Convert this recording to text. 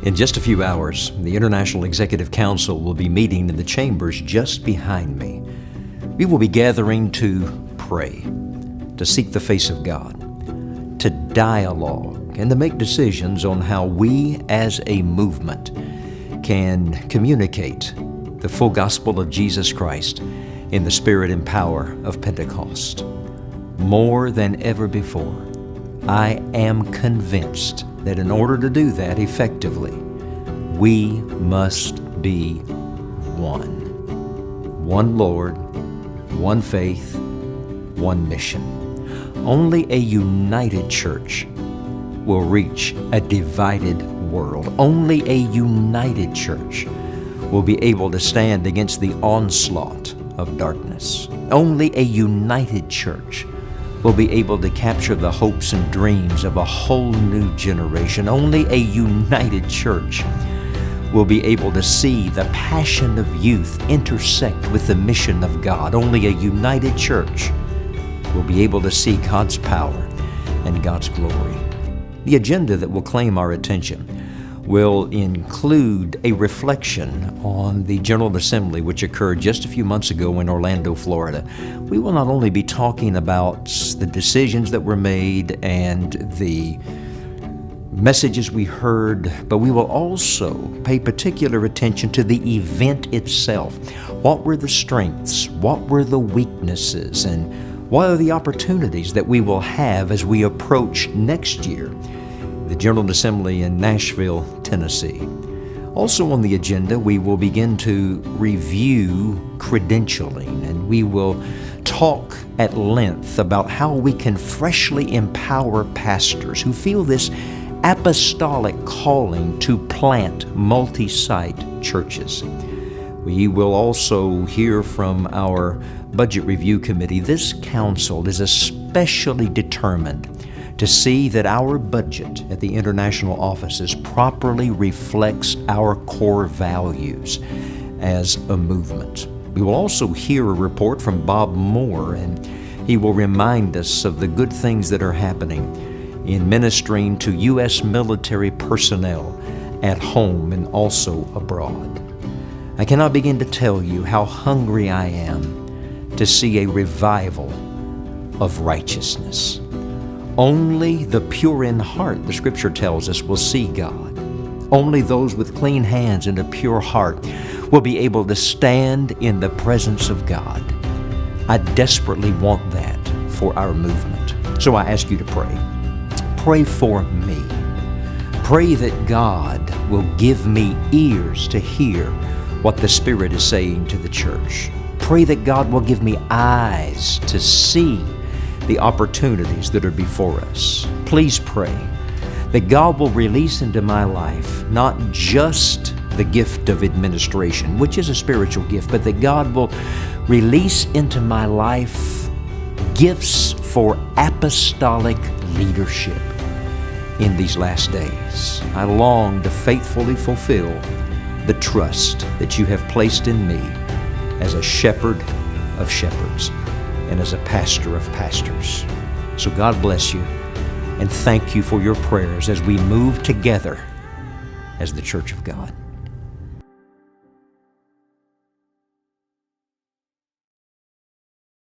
In just a few hours, the International Executive Council will be meeting in the chambers just behind me. We will be gathering to pray, to seek the face of God, to dialogue, and to make decisions on how we as a movement can communicate the full gospel of Jesus Christ in the spirit and power of Pentecost. More than ever before, I am convinced that in order to do that effectively, we must be one. One Lord, one faith, one mission. Only a united church will reach a divided world. Only a united church will be able to stand against the onslaught of darkness. Only a united church will be able to capture the hopes and dreams of a whole new generation. Only a united church will be able to see the passion of youth intersect with the mission of God. Only a united church will be able to see God's power and God's glory. The agenda that will claim our attention will include a reflection on the General Assembly which occurred just a few months ago in Orlando, Florida. We will not only be talking about the decisions that were made and the messages we heard, but we will also pay particular attention to the event itself. What were the strengths? What were the weaknesses? And what are the opportunities that we will have as we approach next year, the General Assembly in Nashville, Tennessee? Also on the agenda, we will begin to review credentialing, and we will talk at length about how we can freshly empower pastors who feel this apostolic calling to plant multi-site churches. We will also hear from our Budget Review Committee. This council is especially determined to see that our budget at the international offices properly reflects our core values as a movement. We will also hear a report from Bob Moore, and he will remind us of the good things that are happening in ministering to U.S. military personnel at home and also abroad. I cannot begin to tell you how hungry I am to see a revival of righteousness. Only the pure in heart, the Scripture tells us, will see God. Only those with clean hands and a pure heart will be able to stand in the presence of God. I desperately want that for our movement. So I ask you to pray. Pray for me. Pray that God will give me ears to hear what the Spirit is saying to the church. Pray that God will give me eyes to see the opportunities that are before us. Please pray that God will release into my life not just the gift of administration, which is a spiritual gift, but that God will release into my life gifts for apostolic leadership in these last days. I long to faithfully fulfill the trust that you have placed in me as a shepherd of shepherds and as a pastor of pastors. So God bless you, and thank you for your prayers as we move together as the Church of God.